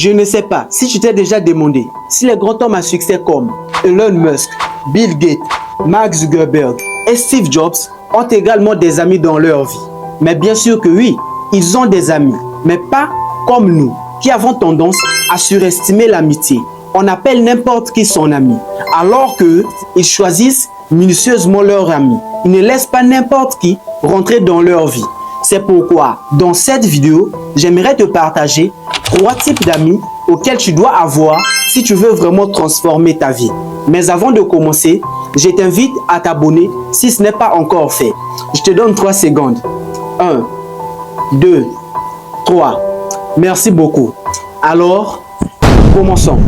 Je ne sais pas si tu t'es déjà demandé si les grands hommes à succès comme Elon Musk, Bill Gates, Mark Zuckerberg et Steve Jobs ont également des amis dans leur vie. Mais bien sûr que oui, ils ont des amis, mais pas comme nous, qui avons tendance à surestimer l'amitié. On appelle n'importe qui son ami, alors qu'eux, ils choisissent minutieusement leur ami. Ils ne laissent pas n'importe qui rentrer dans leur vie. C'est pourquoi, dans cette vidéo, j'aimerais te partager 3 types d'amis auxquels tu dois avoir si tu veux vraiment transformer ta vie. Mais avant de commencer, je t'invite à t'abonner si ce n'est pas encore fait. Je te donne 3 secondes. 1, 2, 3. Merci beaucoup. Alors, commençons.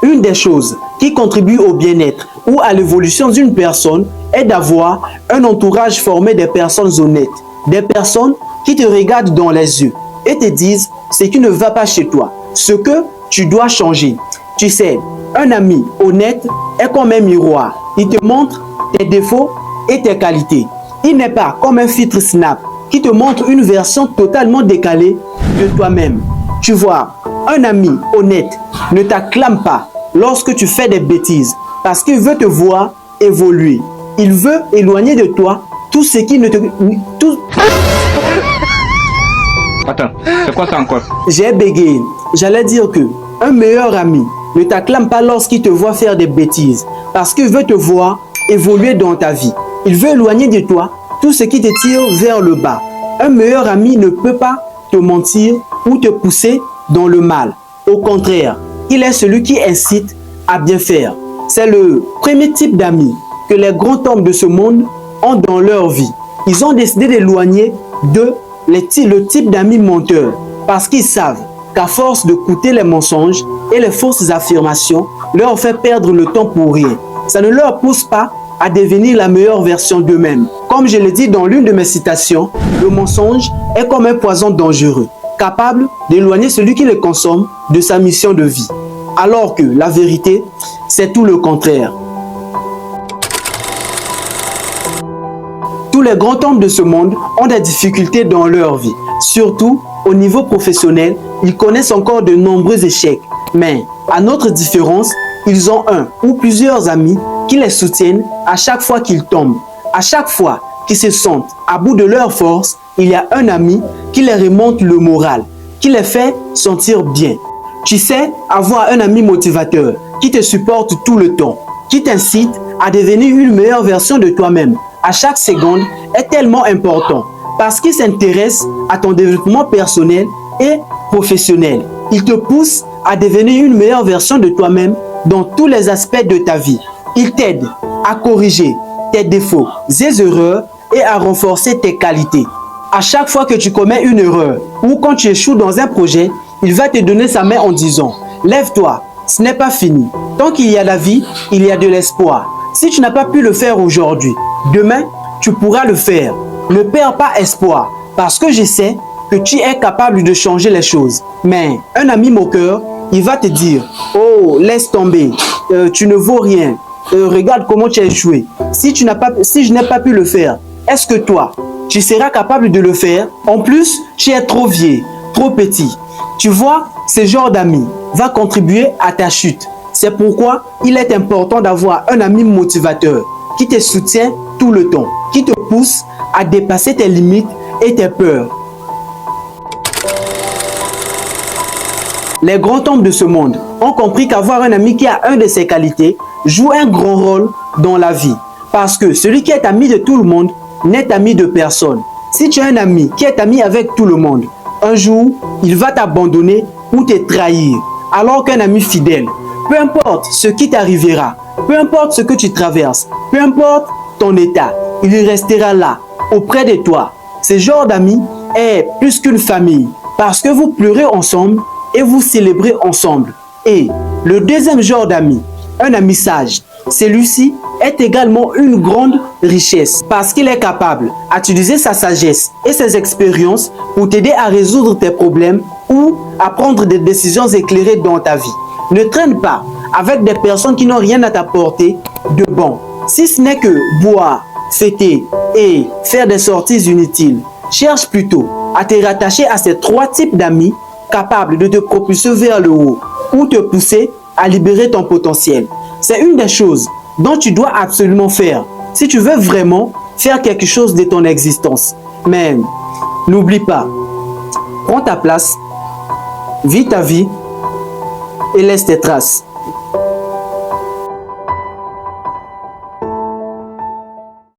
Une des choses qui contribue au bien-être ou à l'évolution d'une personne est d'avoir un entourage formé de personnes honnêtes, des personnes qui te regardent dans les yeux et te disent ce qui ne va pas chez toi, ce que tu dois changer. Tu sais, un ami honnête est comme un miroir. Il te montre tes défauts et tes qualités. Il n'est pas comme un filtre Snap qui te montre une version totalement décalée de toi-même. Tu vois, un ami honnête ne t'acclame pas lorsque tu fais des bêtises parce qu'il veut te voir évoluer. Il veut éloigner de toi tout ce qui ne te... Attends, c'est quoi ça encore? J'ai bégayé. J'allais dire que un meilleur ami ne t'acclame pas lorsqu'il te voit faire des bêtises parce qu'il veut te voir évoluer dans ta vie. Il veut éloigner de toi tout ce qui te tire vers le bas. Un meilleur ami ne peut pas te mentir ou te pousser dans le mal. Au contraire, il est celui qui incite à bien faire. C'est le premier type d'amis que les grands hommes de ce monde ont dans leur vie. Ils ont décidé d'éloigner le type d'amis menteurs parce qu'ils savent qu'à force de coûter les mensonges et les fausses affirmations leur fait perdre le temps pour rien. Ça ne leur pousse pas à devenir la meilleure version d'eux-mêmes. Comme je l'ai dit dans l'une de mes citations, le mensonge est comme un poison dangereux, capable d'éloigner celui qui le consomme de sa mission de vie. Alors que la vérité, c'est tout le contraire. Tous les grands hommes de ce monde ont des difficultés dans leur vie. Surtout au niveau professionnel, ils connaissent encore de nombreux échecs. Mais à notre différence, ils ont un ou plusieurs amis qui les soutiennent à chaque fois qu'ils tombent. À chaque fois qu'ils se sentent à bout de leur force, il y a un ami qui les remonte le moral, qui les fait sentir bien. Tu sais, avoir un ami motivateur qui te supporte tout le temps, qui t'incite à devenir une meilleure version de toi-même à chaque seconde est tellement important parce qu'il s'intéresse à ton développement personnel et professionnel. Il te pousse à devenir une meilleure version de toi-même dans tous les aspects de ta vie. Il t'aide à corriger tes défauts et erreurs et à renforcer tes qualités. À chaque fois que tu commets une erreur ou quand tu échoues dans un projet, il va te donner sa main en disant « Lève-toi, ce n'est pas fini. Tant qu'il y a la vie, il y a de l'espoir. Si tu n'as pas pu le faire aujourd'hui, demain, tu pourras le faire. Ne perds pas espoir parce que je sais que tu es capable de changer les choses. » Mais un ami moqueur, il va te dire « Oh, laisse tomber, tu ne vaux rien. Regarde comment tu as échoué. Si je n'ai pas pu le faire, est-ce que toi, tu seras capable de le faire? En plus, tu es trop vieux, trop petit. » Tu vois, ce genre d'ami va contribuer à ta chute. C'est pourquoi il est important d'avoir un ami motivateur qui te soutient tout le temps, qui te pousse à dépasser tes limites et tes peurs. Les grands hommes de ce monde ont compris qu'avoir un ami qui a une de ces qualités joue un grand rôle dans la vie. Parce que celui qui est ami de tout le monde n'est ami de personne. Si tu as un ami qui est ami avec tout le monde, un jour, il va t'abandonner ou te trahir. Alors qu'un ami fidèle, peu importe ce qui t'arrivera, peu importe ce que tu traverses, peu importe ton état, il restera là, auprès de toi. Ce genre d'ami est plus qu'une famille parce que vous pleurez ensemble et vous célébrez ensemble. Et le deuxième genre d'ami, un ami sage, celui-ci est également une grande richesse parce qu'il est capable d'utiliser sa sagesse et ses expériences pour t'aider à résoudre tes problèmes ou à prendre des décisions éclairées dans ta vie. Ne traîne pas avec des personnes qui n'ont rien à t'apporter de bon. Si ce n'est que boire, fêter et faire des sorties inutiles, cherche plutôt à te rattacher à ces 3 types d'amis capables de te propulser vers le haut ou te pousser à libérer ton potentiel. C'est une des choses dont tu dois absolument faire si tu veux vraiment faire quelque chose de ton existence. Mais n'oublie pas, prends ta place, vis ta vie et laisse tes traces.